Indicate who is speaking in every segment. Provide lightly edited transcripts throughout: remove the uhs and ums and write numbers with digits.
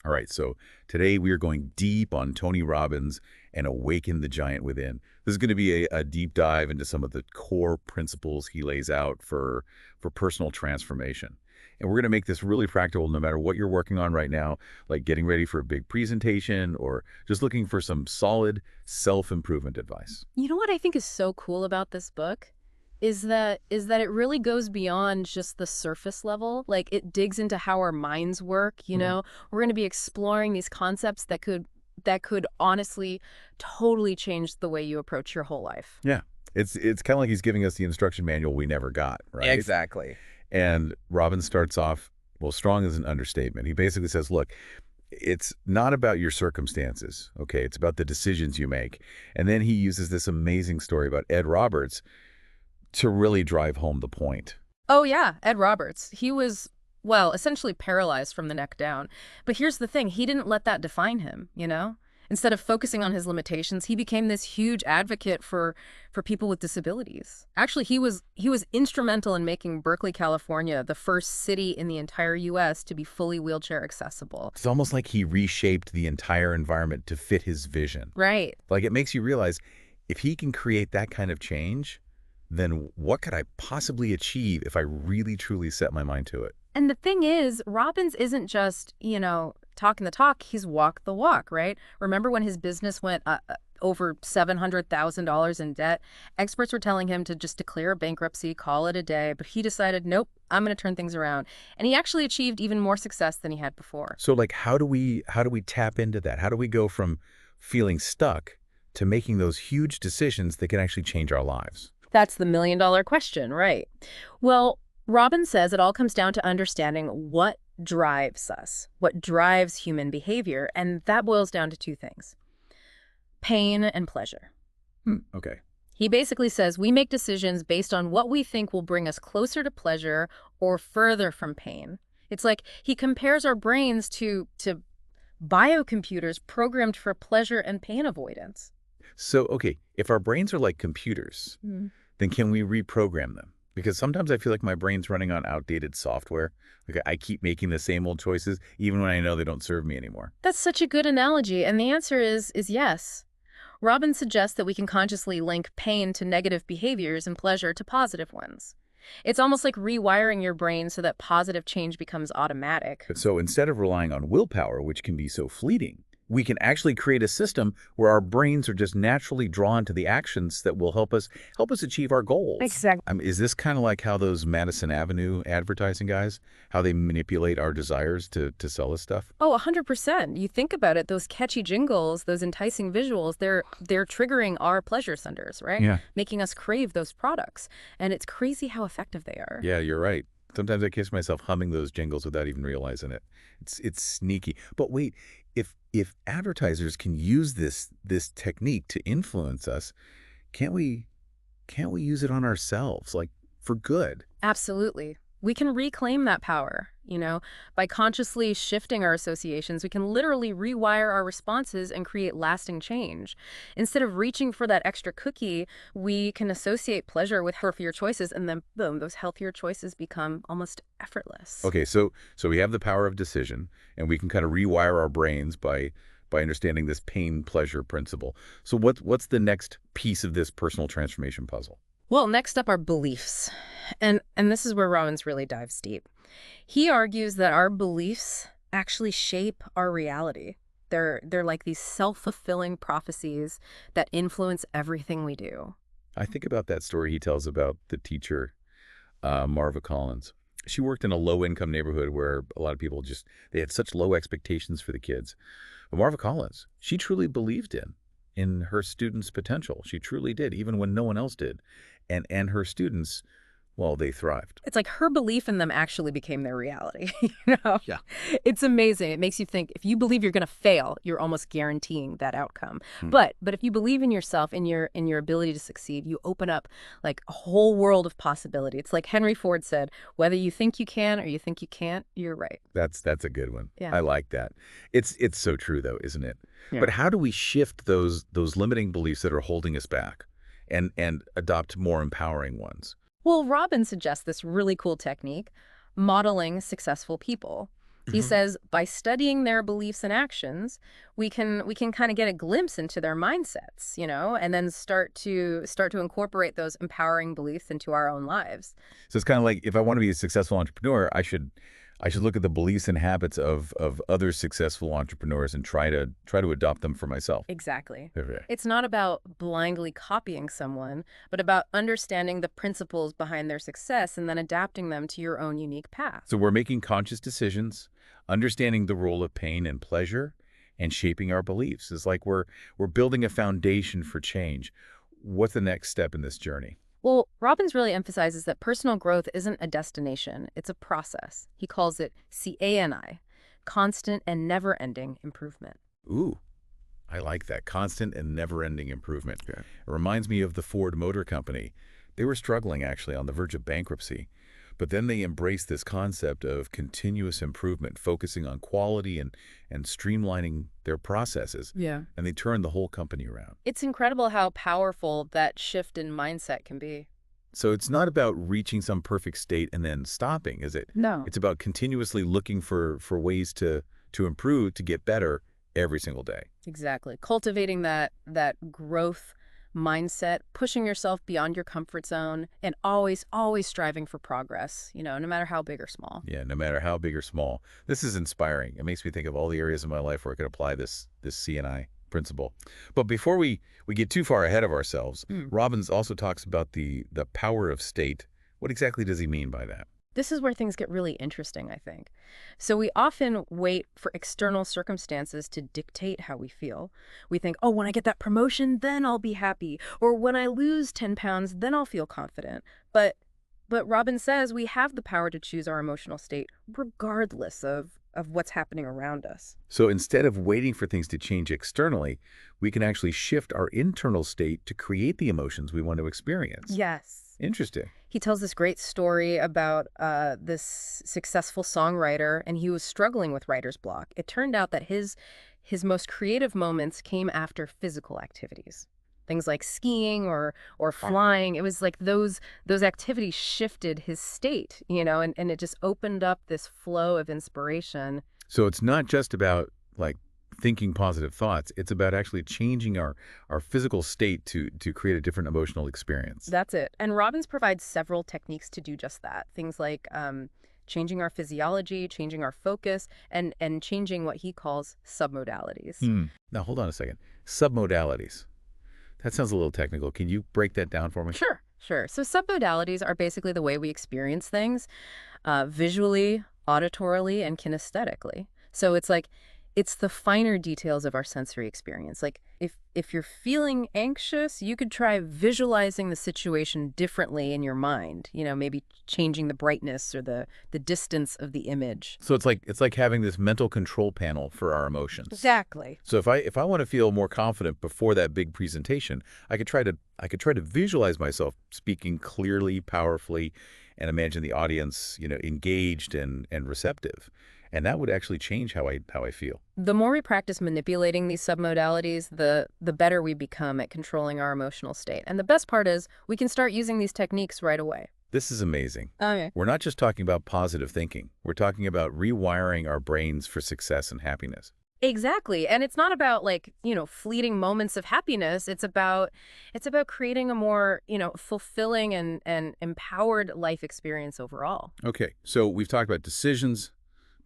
Speaker 1: All right, so today we are going deep on Tony Robbins and Awaken the Giant Within. This is going to be a deep dive into some of the core principles he lays out for personal transformation. And we're going to make this really practical no matter what you're working on right now, like getting ready for a big presentation or just looking for some solid self-improvement advice.
Speaker 2: You know what I think is so cool about this book is that it really goes beyond just the surface level. Like it digs into how our minds work, you know. We're going to be exploring these concepts that could honestly totally change the way you approach your whole life.
Speaker 1: Yeah, it's kind of like he's giving us the instruction manual we never got, right?
Speaker 3: Exactly.
Speaker 1: And Robbins starts off, well, strong is an understatement. He basically says, look, it's not about your circumstances, okay? It's about the decisions you make. And then he uses this amazing story about Ed Roberts to really drive home the point.
Speaker 2: Oh yeah, Ed Roberts. He was, well, essentially paralyzed from the neck down. But here's the thing, he didn't let that define him, you know? Instead of focusing on his limitations, he became this huge advocate for people with disabilities. Actually, he was instrumental in making Berkeley, California, the first city in the entire U.S. to be fully wheelchair accessible.
Speaker 1: It's almost like he reshaped the entire environment to fit his vision.
Speaker 2: Right.
Speaker 1: Like it makes you realize if he can create that kind of change, then what could I possibly achieve if I really truly set my mind to it?
Speaker 2: And the thing is, Robbins isn't just, talking the talk, he's walked the walk, right? Remember when his business went over $700,000 in debt? Experts were telling him to just declare bankruptcy, call it a day, but he decided, nope, I'm going to turn things around. And he actually achieved even more success than he had before.
Speaker 1: So like how do we tap into that? How do we go from feeling stuck to making those huge decisions that can actually change our lives?
Speaker 2: That's the million-dollar question, right? Well, Robbins says it all comes down to understanding what drives us, what drives human behavior, and that boils down to two things: pain and pleasure.
Speaker 1: Okay.
Speaker 2: He basically says we make decisions based on what we think will bring us closer to pleasure or further from pain. It's like he compares our brains to biocomputers programmed for pleasure and pain avoidance.
Speaker 1: So, okay, if our brains are like computers, then can we reprogram them? Because sometimes I feel like my brain's running on outdated software. Like I keep making the same old choices, even when I know they don't serve me anymore.
Speaker 2: That's such a good analogy, and the answer is yes. Robbins suggests that we can consciously link pain to negative behaviors and pleasure to positive ones. It's almost like rewiring your brain so that positive change becomes automatic.
Speaker 1: So instead of relying on willpower, which can be so fleeting, we can actually create a system where our brains are just naturally drawn to the actions that will help us achieve our goals.
Speaker 2: Exactly.
Speaker 1: Is this kind of like how those Madison Avenue advertising guys, how they manipulate our desires to sell us stuff?
Speaker 2: Oh, 100%. You think about it, those catchy jingles, those enticing visuals, they're triggering our pleasure centers, right?
Speaker 1: Yeah.
Speaker 2: Making us crave those products. And it's crazy how effective they are.
Speaker 1: Yeah, you're right. Sometimes I catch myself humming those jingles without even realizing it. It's sneaky. But wait, if advertisers can use this technique to influence us, can't we use it on ourselves, like for good?
Speaker 2: Absolutely. We can reclaim that power, by consciously shifting our associations. We can literally rewire our responses and create lasting change. Instead of reaching for that extra cookie, we can associate pleasure with healthier choices, and then boom, those healthier choices become almost effortless.
Speaker 1: Okay, so we have the power of decision, and we can kind of rewire our brains by understanding this pain-pleasure principle. So what's the next piece of this personal transformation puzzle?
Speaker 2: Well, next up are beliefs. And this is where Robbins really dives deep. He argues that our beliefs actually shape our reality. They're like these self-fulfilling prophecies that influence everything we do.
Speaker 1: I think about that story he tells about the teacher, Marva Collins. She worked in a low-income neighborhood where a lot of people they had such low expectations for the kids. But Marva Collins, she truly believed in her students' potential. She truly did, even when no one else did. And her students, well, they thrived.
Speaker 2: It's like her belief in them actually became their reality.
Speaker 1: Yeah.
Speaker 2: It's amazing. It makes you think if you believe you're going to fail, you're almost guaranteeing that outcome. But if you believe in yourself, in your ability to succeed, you open up like a whole world of possibility. It's like Henry Ford said, whether you think you can or you think you can't, you're right.
Speaker 1: That's a good one.
Speaker 2: Yeah.
Speaker 1: I like that. It's so true though, isn't it?
Speaker 2: Yeah.
Speaker 1: But how do we shift those limiting beliefs that are holding us back and adopt more empowering ones?
Speaker 2: Well, Robbins suggests this really cool technique, modeling successful people. He says by studying their beliefs and actions, we can kind of get a glimpse into their mindsets, and then start to incorporate those empowering beliefs into our own lives.
Speaker 1: So it's kind of like if I want to be a successful entrepreneur, I should look at the beliefs and habits of other successful entrepreneurs and try to adopt them for myself.
Speaker 2: Exactly.
Speaker 1: Okay.
Speaker 2: It's not about blindly copying someone, but about understanding the principles behind their success and then adapting them to your own unique path.
Speaker 1: So we're making conscious decisions, understanding the role of pain and pleasure, and shaping our beliefs. It's like we're building a foundation for change. What's the next step in this journey?
Speaker 2: Well, Robbins really emphasizes that personal growth isn't a destination, it's a process. He calls it CANI, constant and never-ending improvement.
Speaker 1: Ooh, I like that. Constant and never-ending improvement. Okay. It reminds me of the Ford Motor Company. They were struggling, actually, on the verge of bankruptcy. But then they embraced this concept of continuous improvement, focusing on quality and streamlining their processes.
Speaker 2: Yeah.
Speaker 1: And they turned the whole company around.
Speaker 2: It's incredible how powerful that shift in mindset can be.
Speaker 1: So it's not about reaching some perfect state and then stopping, is it?
Speaker 2: No.
Speaker 1: It's about continuously looking for ways to improve, to get better every single day.
Speaker 2: Exactly. Cultivating that growth mindset, pushing yourself beyond your comfort zone, and always striving for progress, no matter how big or small.
Speaker 1: Yeah, no matter how big or small. This is inspiring. It makes me think of all the areas of my life where I could apply this CNI principle. But before we get too far ahead of ourselves, Robbins also talks about the power of state. What exactly does he mean by that?
Speaker 2: This is where things get really interesting, I think. So we often wait for external circumstances to dictate how we feel. We think, oh, when I get that promotion, then I'll be happy. Or when I lose 10 pounds, then I'll feel confident. But Robin says we have the power to choose our emotional state regardless of what's happening around us.
Speaker 1: So instead of waiting for things to change externally, we can actually shift our internal state to create the emotions we want to experience.
Speaker 2: Yes.
Speaker 1: Interesting.
Speaker 2: He tells this great story about this successful songwriter, and he was struggling with writer's block. It turned out that his most creative moments came after physical activities. Things like skiing or flying. It was like those activities shifted his state, and it just opened up this flow of inspiration.
Speaker 1: So it's not just about like thinking positive thoughts. It's about actually changing our physical state to create a different emotional experience.
Speaker 2: That's it. And Robbins provides several techniques to do just that. Things like changing our physiology, changing our focus, and changing what he calls submodalities.
Speaker 1: Now, hold on a second. Submodalities. That sounds a little technical. Can you break that down for me?
Speaker 2: Sure. So submodalities are basically the way we experience things visually, auditorily, and kinesthetically. So it's the finer details of our sensory experience. Like if you're feeling anxious, you could try visualizing the situation differently in your mind, maybe changing the brightness or the distance of the image.
Speaker 1: So it's like having this mental control panel for our emotions.
Speaker 2: Exactly.
Speaker 1: So if I want to feel more confident before that big presentation, I could try to visualize myself speaking clearly, powerfully, and imagine the audience, engaged and receptive. And that would actually change how I feel.
Speaker 2: The more we practice manipulating these submodalities, the better we become at controlling our emotional state. And the best part is we can start using these techniques right away.
Speaker 1: This is amazing.
Speaker 2: Okay.
Speaker 1: We're not just talking about positive thinking. We're talking about rewiring our brains for success and happiness.
Speaker 2: Exactly. And it's not about fleeting moments of happiness. It's about creating a more, fulfilling and empowered life experience overall.
Speaker 1: Okay. So we've talked about decisions,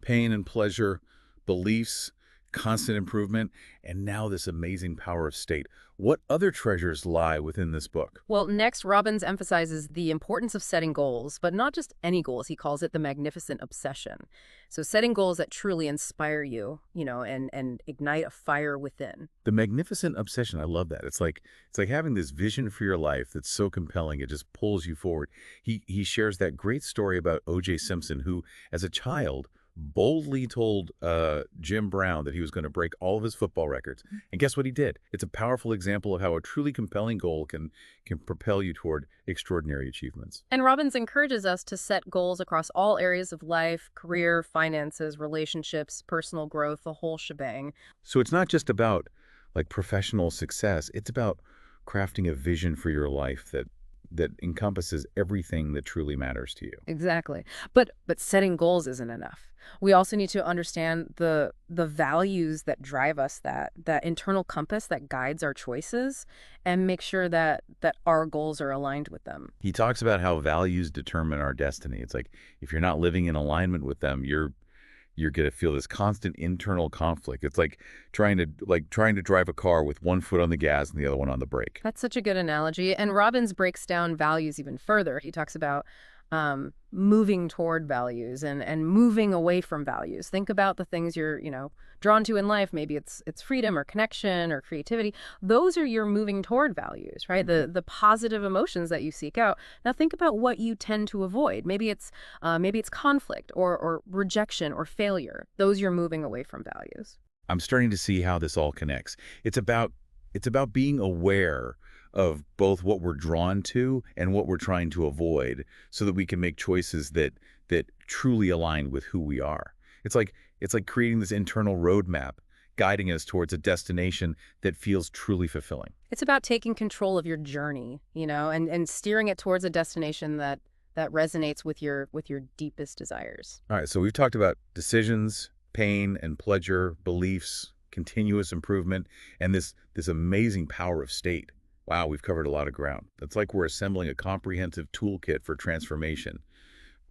Speaker 1: pain and pleasure, beliefs, constant improvement, and now this amazing power of state. What other treasures lie within this book?
Speaker 2: Well, next, Robbins emphasizes the importance of setting goals, but not just any goals. He calls it the magnificent obsession. So setting goals that truly inspire you, and ignite a fire within.
Speaker 1: The magnificent obsession, I love that. It's like having this vision for your life that's so compelling, it just pulls you forward. He shares that great story about O.J. Simpson, who, as a child, boldly told Jim Brown that he was going to break all of his football records. And guess what he did? It's a powerful example of how a truly compelling goal can propel you toward extraordinary achievements.
Speaker 2: And Robbins encourages us to set goals across all areas of life, career, finances, relationships, personal growth, the whole shebang.
Speaker 1: So it's not just about like professional success. It's about crafting a vision for your life that encompasses everything that truly matters to you.
Speaker 2: Exactly. But setting goals isn't enough. We also need to understand the values that drive us, that internal compass that guides our choices, and make sure that our goals are aligned with them.
Speaker 1: He talks about how values determine our destiny. It's like if you're not living in alignment with them, you're going to feel this constant internal conflict. It's like trying to drive a car with one foot on the gas and the other one on the brake.
Speaker 2: That's such a good analogy. And Robbins breaks down values even further. He talks about moving toward values and moving away from values. Think about the things you're, drawn to in life. Maybe it's freedom or connection or creativity. Those are your moving toward values, right? The positive emotions that you seek out. Now think about what you tend to avoid. Maybe it's conflict or rejection or failure. Those you're moving away from values.
Speaker 1: I'm starting to see how this all connects. It's about being aware of both what we're drawn to and what we're trying to avoid so that we can make choices that truly align with who we are. It's like creating this internal roadmap guiding us towards a destination that feels truly fulfilling.
Speaker 2: It's about taking control of your journey, and steering it towards a destination that resonates with your deepest desires.
Speaker 1: All right, so we've talked about decisions, pain and pleasure, beliefs, continuous improvement, and this amazing power of state. Wow, we've covered a lot of ground. It's like we're assembling a comprehensive toolkit for transformation.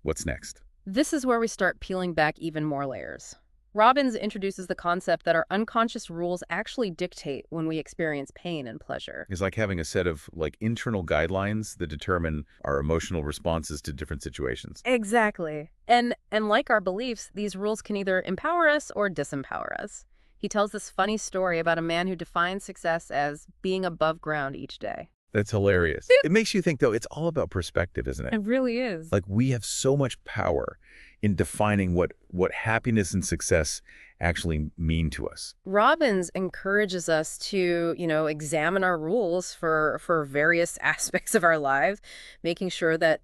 Speaker 1: What's next?
Speaker 2: This is where we start peeling back even more layers. Robbins introduces the concept that our unconscious rules actually dictate when we experience pain and pleasure.
Speaker 1: It's like having a set of internal guidelines that determine our emotional responses to different situations.
Speaker 2: Exactly. And like our beliefs, these rules can either empower us or disempower us. He tells this funny story about a man who defines success as being above ground each day.
Speaker 1: That's hilarious. It makes you think, though, it's all about perspective, isn't it?
Speaker 2: It really is.
Speaker 1: Like we have so much power in defining what happiness and success actually mean to us.
Speaker 2: Robbins encourages us to, examine our rules for various aspects of our lives, making sure that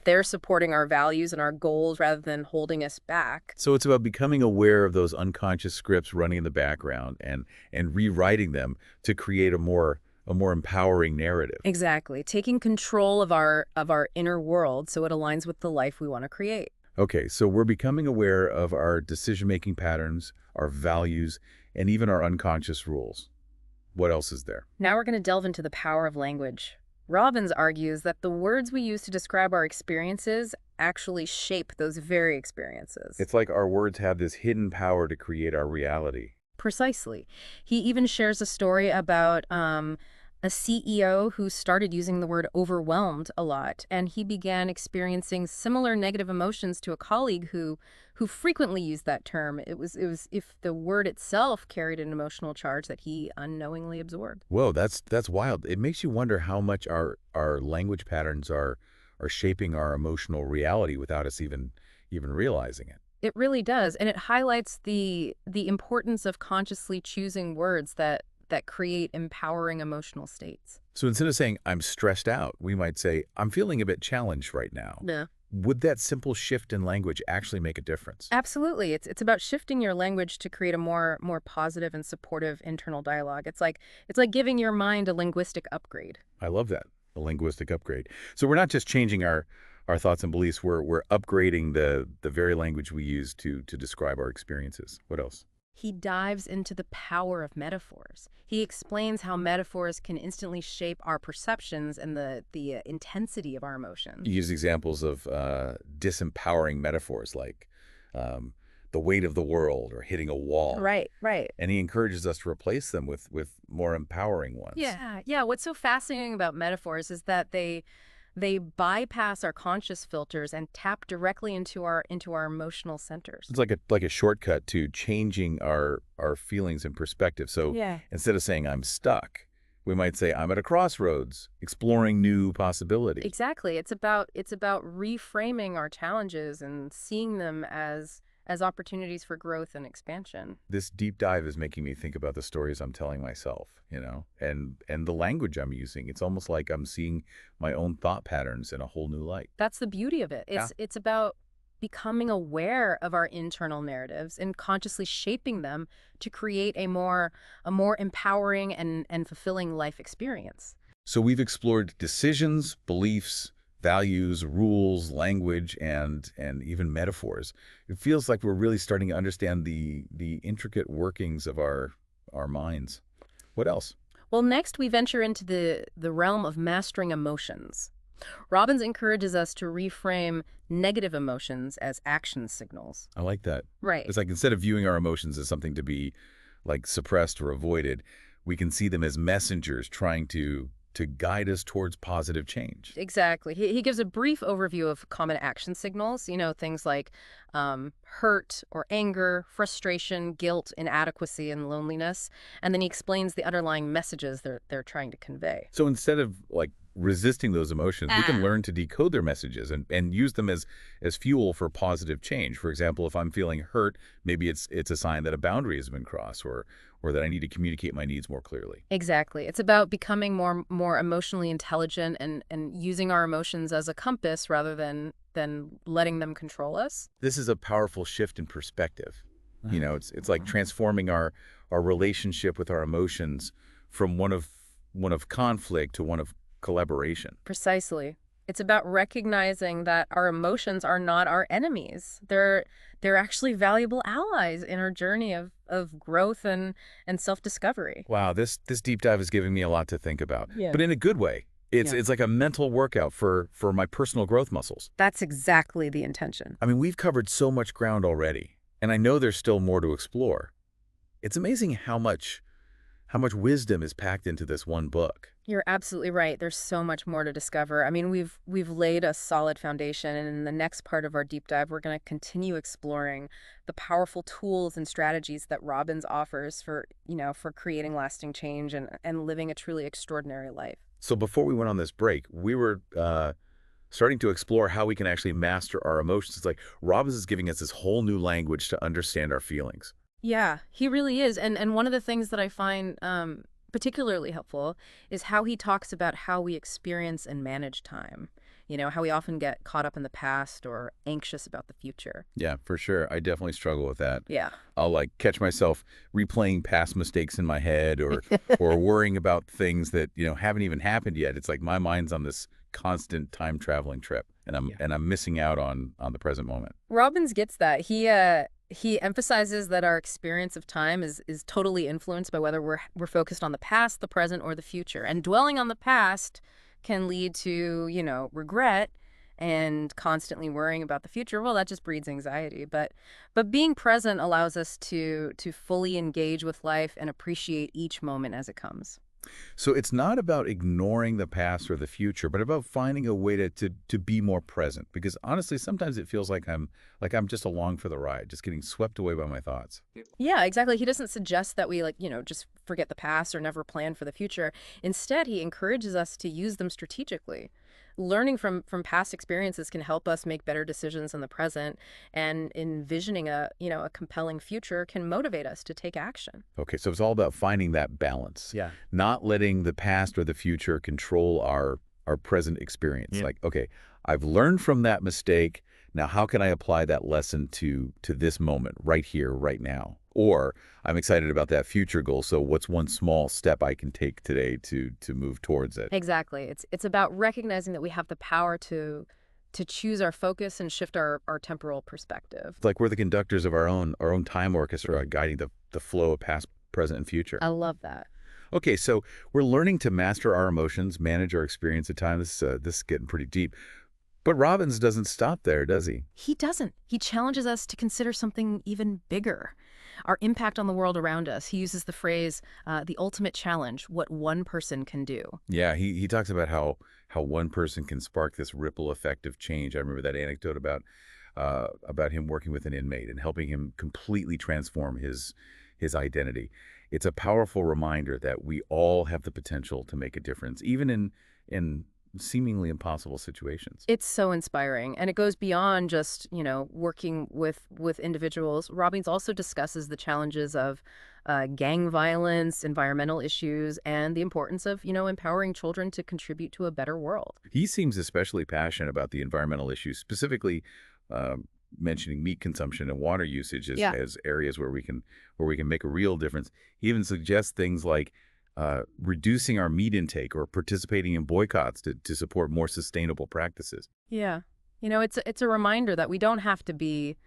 Speaker 2: they're supporting our values and our goals rather than holding us back.
Speaker 1: So it's about becoming aware of those unconscious scripts running in the background and rewriting them to create a more empowering narrative.
Speaker 2: Exactly. Taking control of our inner world so it aligns with the life we want to create.
Speaker 1: Okay, so we're becoming aware of our decision-making patterns, our values, and even our unconscious rules. What else is there?
Speaker 2: Now we're going to delve into the power of language. Robbins argues that the words we use to describe our experiences actually shape those very experiences.
Speaker 1: It's like our words have this hidden power to create our reality.
Speaker 2: Precisely. He even shares a story about a CEO who started using the word overwhelmed a lot, and he began experiencing similar negative emotions to a colleague who frequently used that term. It was if the word itself carried an emotional charge that he unknowingly absorbed.
Speaker 1: Whoa, that's wild. It makes you wonder how much our language patterns are shaping our emotional reality without us even realizing it.
Speaker 2: It really does, and it highlights the importance of consciously choosing words that create empowering emotional states.
Speaker 1: So instead of saying, I'm stressed out, we might say, I'm feeling a bit challenged right now.
Speaker 2: Yeah.
Speaker 1: Would that simple shift in language actually make a difference?
Speaker 2: Absolutely. It's about shifting your language to create a more positive and supportive internal dialogue. It's like giving your mind a linguistic upgrade.
Speaker 1: I love that, a linguistic upgrade. So we're not just changing our thoughts and beliefs, we're upgrading the very language we use to describe our experiences. What else?
Speaker 2: He dives into the power of metaphors. He explains how metaphors can instantly shape our perceptions and the intensity of our emotions.
Speaker 1: You use examples of disempowering metaphors like the weight of the world or hitting a wall.
Speaker 2: Right, right.
Speaker 1: And he encourages us to replace them with more empowering ones.
Speaker 2: Yeah. What's so fascinating about metaphors is that they bypass our conscious filters and tap directly into our emotional centers.
Speaker 1: It's like a shortcut to changing our feelings and perspective. So instead of saying I'm stuck, we might say I'm at a crossroads, exploring new possibilities.
Speaker 2: Exactly. It's about reframing our challenges and seeing them as opportunities for growth and expansion.
Speaker 1: This deep dive is making me think about the stories I'm telling myself, and the language I'm using. It's almost like I'm seeing my own thought patterns in a whole new light.
Speaker 2: That's the beauty of it. It's about becoming aware of our internal narratives and consciously shaping them to create a more empowering and fulfilling life experience.
Speaker 1: So we've explored decisions, beliefs, values, rules, language, and even metaphors. It feels like we're really starting to understand the intricate workings of our minds. What else?
Speaker 2: Well, next we venture into the realm of mastering emotions. Robbins encourages us to reframe negative emotions as action signals.
Speaker 1: I like that.
Speaker 2: Right.
Speaker 1: It's like instead of viewing our emotions as something to be like suppressed or avoided, we can see them as messengers trying to guide us towards positive change.
Speaker 2: Exactly. He gives a brief overview of common action signals, things like hurt or anger, frustration, guilt, inadequacy, and loneliness. And then he explains the underlying messages they're trying to convey.
Speaker 1: So instead of like resisting those emotions, we can learn to decode their messages and use them as fuel for positive change. For example, if I'm feeling hurt, maybe it's a sign that a boundary has been crossed or that I need to communicate my needs more clearly.
Speaker 2: Exactly. It's about becoming more emotionally intelligent and using our emotions as a compass rather than letting them control us.
Speaker 1: This is a powerful shift in perspective. It's like transforming our relationship with our emotions from one of conflict to one of collaboration.
Speaker 2: Precisely. It's about recognizing that our emotions are not our enemies. They're actually valuable allies in our journey of growth and self-discovery.
Speaker 1: Wow, this deep dive is giving me a lot to think about,
Speaker 2: Yeah.
Speaker 1: but in a good way. It's
Speaker 2: Yeah.
Speaker 1: it's like a mental workout for my personal growth muscles.
Speaker 2: That's exactly the intention.
Speaker 1: I mean, we've covered so much ground already, and I know there's still more to explore. It's amazing how much wisdom is packed into this one book.
Speaker 2: You're absolutely right. There's so much more to discover. I mean, we've laid a solid foundation, and in the next part of our deep dive, we're going to continue exploring the powerful tools and strategies that Robbins offers for creating lasting change and living a truly extraordinary life.
Speaker 1: So before we went on this break, we were starting to explore how we can actually master our emotions. It's like Robbins is giving us this whole new language to understand our feelings.
Speaker 2: Yeah, he really is. And one of the things that I find particularly helpful is how he talks about how we experience and manage time. How we often get caught up in the past or anxious about the future.
Speaker 1: Yeah, for sure. I definitely struggle with that.
Speaker 2: Yeah.
Speaker 1: I'll like catch myself replaying past mistakes in my head or worrying about things that, haven't even happened yet. It's like my mind's on this constant time traveling trip and I'm missing out on the present moment.
Speaker 2: Robbins gets that. He emphasizes that our experience of time is totally influenced by whether we're focused on the past, the present, or the future. And dwelling on the past can lead to, regret and constantly worrying about the future. Well, that just breeds anxiety. But being present allows us to fully engage with life and appreciate each moment as it comes.
Speaker 1: So it's not about ignoring the past or the future, but about finding a way to be more present. Because honestly, sometimes it feels like I'm just along for the ride, just getting swept away by my thoughts.
Speaker 2: Yeah, exactly. He doesn't suggest that we just forget the past or never plan for the future. Instead, he encourages us to use them strategically. Learning from past experiences can help us make better decisions in the present, and envisioning a compelling future can motivate us to take action.
Speaker 1: Okay, so it's all about finding that balance.
Speaker 3: Yeah.
Speaker 1: Not letting the past or the future control our present experience.
Speaker 3: Yeah.
Speaker 1: Like, okay, I've learned from that mistake. Now, how can I apply that lesson to this moment right here, right now? Or I'm excited about that future goal. So what's one small step I can take today to move towards it?
Speaker 2: Exactly. It's about recognizing that we have the power to choose our focus and shift our temporal perspective.
Speaker 1: It's like we're the conductors of our own time orchestra, guiding the flow of past, present, and future.
Speaker 2: I love that.
Speaker 1: Okay, so we're learning to master our emotions, manage our experience of time. This is getting pretty deep. But Robbins doesn't stop there, does he?
Speaker 2: He doesn't. He challenges us to consider something even bigger. Our impact on the world around us. He uses the phrase, the ultimate challenge, what one person can do.
Speaker 1: Yeah, he talks about how one person can spark this ripple effect of change. I remember that anecdote about him working with an inmate and helping him completely transform his identity. It's a powerful reminder that we all have the potential to make a difference, even in seemingly impossible situations.
Speaker 2: It's so inspiring, and it goes beyond just, working with individuals. Robbins also discusses the challenges of gang violence, environmental issues, and the importance of, empowering children to contribute to a better world.
Speaker 1: He seems especially passionate about the environmental issues, specifically mentioning meat consumption and water usage as areas where we can make a real difference. He even suggests things like reducing our meat intake or participating in boycotts to support more sustainable practices.
Speaker 2: Yeah. It's a reminder that we don't have to be,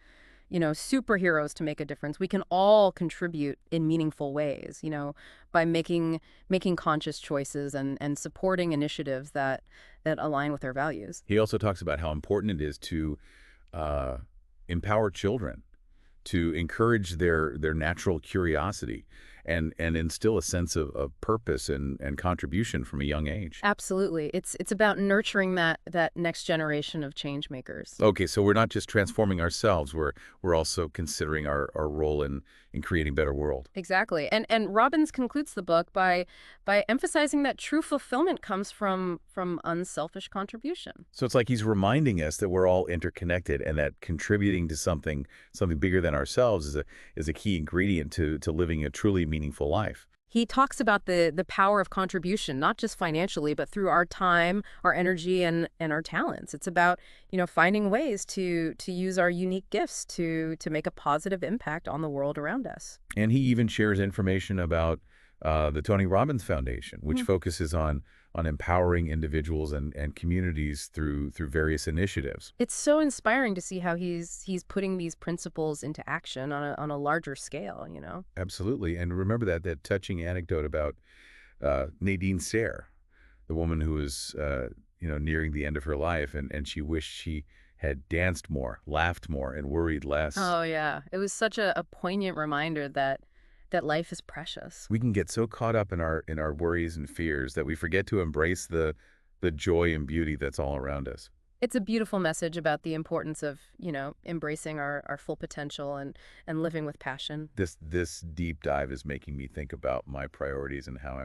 Speaker 2: superheroes to make a difference. We can all contribute in meaningful ways, by making conscious choices and supporting initiatives that align with our values.
Speaker 1: He also talks about how important it is to uh, empower children, to encourage their natural curiosity and instill a sense of purpose and contribution from a young age.
Speaker 2: Absolutely. It's about nurturing that next generation of change makers.
Speaker 1: Okay, so we're not just transforming ourselves, we're also considering our role in creating a better world.
Speaker 2: Exactly. And Robbins concludes the book by emphasizing that true fulfillment comes from unselfish contribution.
Speaker 1: So it's like he's reminding us that we're all interconnected and that contributing to something bigger than ourselves is a key ingredient to living a truly meaningful life.
Speaker 2: He talks about the power of contribution, not just financially, but through our time, our energy, and our talents. It's about, finding ways to use our unique gifts to make a positive impact on the world around us.
Speaker 1: And he even shares information about the Tony Robbins Foundation, which
Speaker 2: Hmm.
Speaker 1: focuses on empowering individuals and communities through various initiatives.
Speaker 2: It's so inspiring to see how he's putting these principles into action on a larger scale.
Speaker 1: Absolutely. And remember that touching anecdote about Nadine Sayre, the woman who was nearing the end of her life, and she wished she had danced more, laughed more, and worried less.
Speaker 2: Oh yeah, it was such a poignant reminder that life is precious.
Speaker 1: We can get so caught up in our worries and fears that we forget to embrace the joy and beauty that's all around us.
Speaker 2: It's a beautiful message about the importance of, embracing our full potential and living with passion.
Speaker 1: This deep dive is making me think about my priorities and how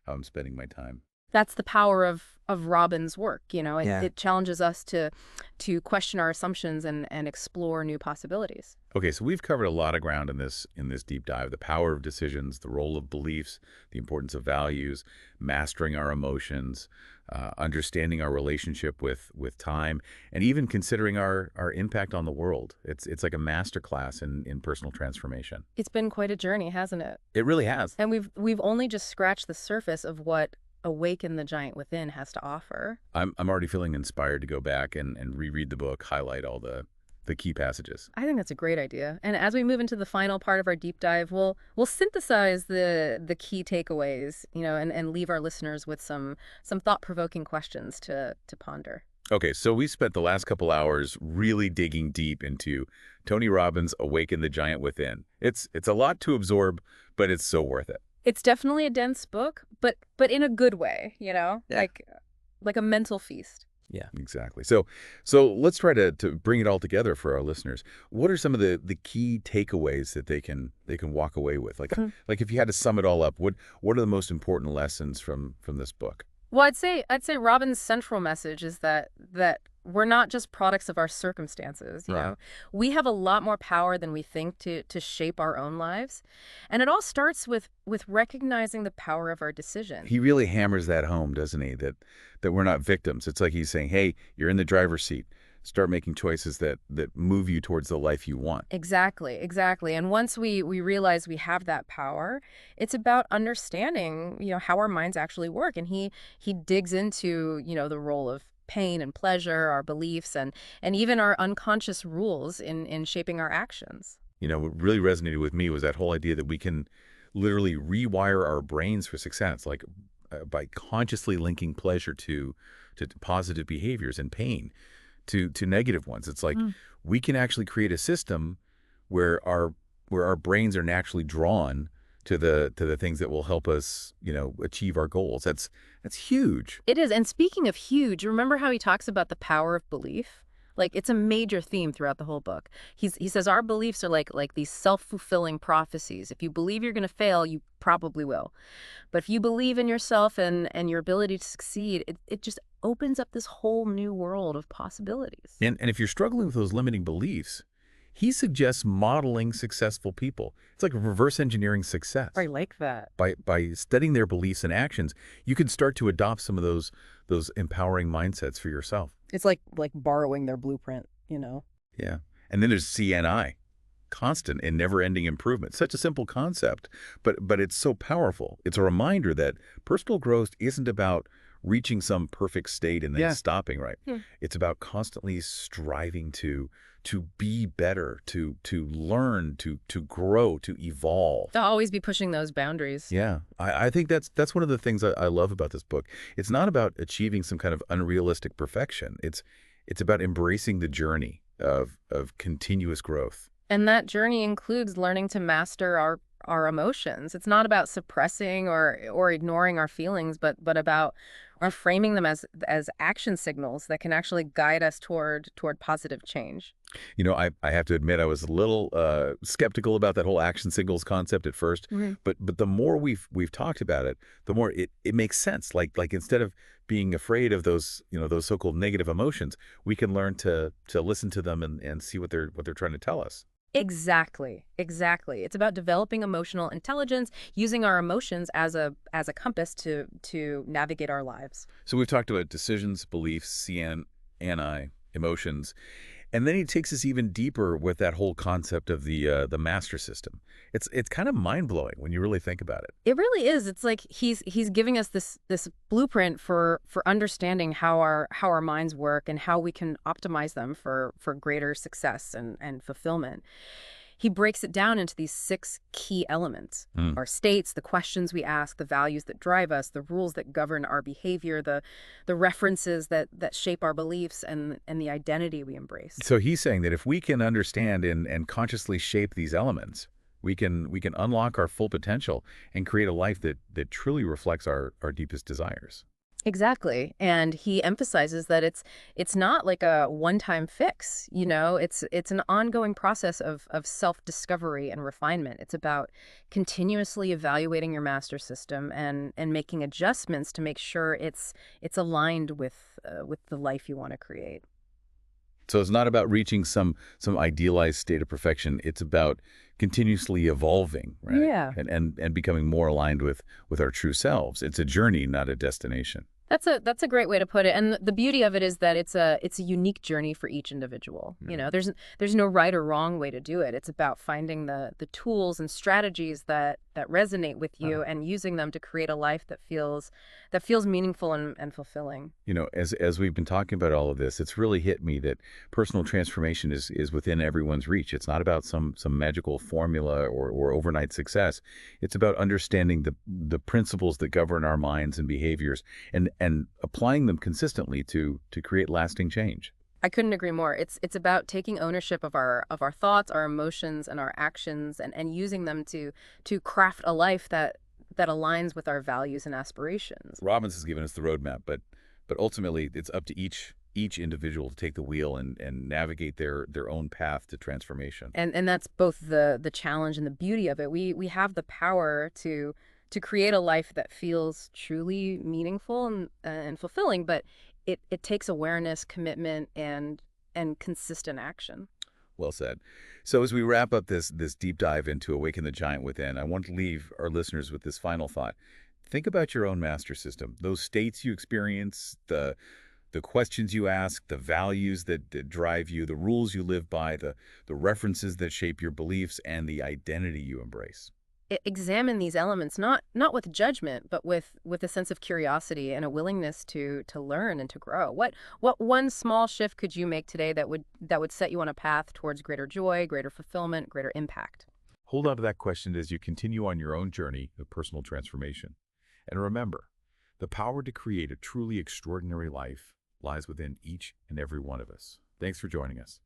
Speaker 1: I'm spending my time.
Speaker 2: That's the power of Robin's work. It,
Speaker 3: Yeah.
Speaker 2: it challenges us to question our assumptions and explore new possibilities.
Speaker 1: Okay, so we've covered a lot of ground in this deep dive: the power of decisions, the role of beliefs, the importance of values, mastering our emotions, understanding our relationship with time, and even considering our impact on the world. It's like a masterclass in personal transformation.
Speaker 2: It's been quite a journey, hasn't it?
Speaker 1: It really has.
Speaker 2: And we've only just scratched the surface of what Awaken the Giant Within has to offer.
Speaker 1: I'm already feeling inspired to go back and reread the book, highlight all the key passages.
Speaker 2: I think that's a great idea. And as we move into the final part of our deep dive, we'll synthesize the key takeaways, and leave our listeners with some thought-provoking questions to ponder.
Speaker 1: Okay, so we spent the last couple hours really digging deep into Tony Robbins' Awaken the Giant Within. It's a lot to absorb, but it's so worth it.
Speaker 2: It's definitely a dense book, but in a good way,
Speaker 3: Yeah.
Speaker 2: like a mental feast.
Speaker 3: Yeah.
Speaker 1: Exactly. So let's try to bring it all together for our listeners. What are some of the key takeaways that they can walk away with? Like if you had to sum it all up, what are the most important lessons from this book?
Speaker 2: Well, I'd say Robin's central message is that we're not just products of our circumstances,
Speaker 1: Right.
Speaker 2: We have a lot more power than we think to shape our own lives. And it all starts with recognizing the power of our decisions.
Speaker 1: He really hammers that home, doesn't he? That we're not victims. It's like he's saying, "Hey, you're in the driver's seat. Start making choices that move you towards the life you want."
Speaker 2: Exactly. And once we realize we have that power, it's about understanding, how our minds actually work. And he digs into, the role of pain and pleasure, our beliefs, and even our unconscious rules in shaping our actions.
Speaker 1: What really resonated with me was that whole idea that we can literally rewire our brains for success, like by consciously linking pleasure to positive behaviors and pain to negative ones. It's like we can actually create a system where our brains are naturally drawn to the things that will help us, achieve our goals. That's huge.
Speaker 2: It is. And speaking of huge, remember how he talks about the power of belief? Like, it's a major theme throughout the whole book. He says our beliefs are like these self-fulfilling prophecies. If you believe you're going to fail, you probably will. But if you believe in yourself and your ability to succeed, it just opens up this whole new world of possibilities.
Speaker 1: And if you're struggling with those limiting beliefs, he suggests modeling successful people. It's like reverse engineering success.
Speaker 2: I like that.
Speaker 1: By studying their beliefs and actions, you can start to adopt some of those empowering mindsets for yourself.
Speaker 2: It's like borrowing their blueprint,
Speaker 1: Yeah. And then there's CNI, constant and never-ending improvement. Such a simple concept, but it's so powerful. It's a reminder that personal growth isn't about reaching some perfect state and then
Speaker 3: Yeah.
Speaker 1: stopping, right?
Speaker 2: Hmm.
Speaker 1: It's about constantly striving to be better, to learn, to grow, to evolve.
Speaker 2: To always be pushing those boundaries.
Speaker 1: Yeah, I think that's one of the things I love about this book. It's not about achieving some kind of unrealistic perfection. It's about embracing the journey of continuous growth.
Speaker 2: And that journey includes learning to master our emotions. It's not about suppressing or ignoring our feelings, but about framing them as action signals that can actually guide us toward positive change.
Speaker 1: You know, I have to admit I was a little skeptical about that whole action signals concept at first,
Speaker 2: Mhm.
Speaker 1: but the more we've talked about it, the more it makes sense. Like instead of being afraid of those, those so-called negative emotions, we can learn to listen to them and see what they're trying to tell us.
Speaker 2: Exactly. Exactly. It's about developing emotional intelligence, using our emotions as a compass to navigate our lives.
Speaker 1: So we've talked about decisions, beliefs, CNI, emotions, and then he takes us even deeper with that whole concept of the master system. It's kind of mind-blowing when you really think about it.
Speaker 2: It really is. It's like he's giving us this blueprint for understanding how our minds work and how we can optimize them for greater success and fulfillment. He breaks it down into these 6 key elements:
Speaker 1: Hmm.
Speaker 2: our states, the questions we ask, the values that drive us, the rules that govern our behavior, the references that shape our beliefs, and the identity we embrace.
Speaker 1: So he's saying that if we can understand and consciously shape these elements, we can unlock our full potential and create a life that truly reflects our deepest desires.
Speaker 2: Exactly. And he emphasizes that it's not like a one-time fix, it's an ongoing process of self-discovery and refinement. It's about continuously evaluating your master system and making adjustments to make sure it's aligned with the life you want to create.
Speaker 1: So it's not about reaching some idealized state of perfection. It's about continuously evolving, right?
Speaker 2: Yeah.
Speaker 1: And becoming more aligned with our true selves. It's a journey, not a destination.
Speaker 2: That's a great way to put it. And the beauty of it is that it's a unique journey for each individual.
Speaker 1: Yeah.
Speaker 2: There's no right or wrong way to do it. It's about finding the tools and strategies that resonate with you and using them to create a life that feels meaningful and fulfilling.
Speaker 1: As we've been talking about all of this, it's really hit me that personal transformation is within everyone's reach. It's not about some magical formula or overnight success. It's about understanding the principles that govern our minds and behaviors and applying them consistently to create lasting change.
Speaker 2: I couldn't agree more. It's about taking ownership of our thoughts, our emotions, and our actions, and using them to craft a life that aligns with our values and aspirations.
Speaker 1: Robbins has given us the roadmap, but ultimately it's up to each individual to take the wheel and navigate their own path to transformation.
Speaker 2: And that's both the challenge and the beauty of it. We have the power to create a life that feels truly meaningful and fulfilling, but it takes awareness, commitment, and consistent action.
Speaker 1: Well said. So as we wrap up this deep dive into Awaken the Giant Within, I want to leave our listeners with this final thought. Think about your own master system, those states you experience, the questions you ask, the values that drive you, the rules you live by, the references that shape your beliefs, and the identity you embrace.
Speaker 2: Examine these elements not with judgment, but with a sense of curiosity and a willingness to learn and to grow. What one small shift could you make today that would set you on a path towards greater joy, greater fulfillment, greater impact?
Speaker 1: Hold on to that question as you continue on your own journey of personal transformation. And remember, the power to create a truly extraordinary life lies within each and every one of us. Thanks for joining us.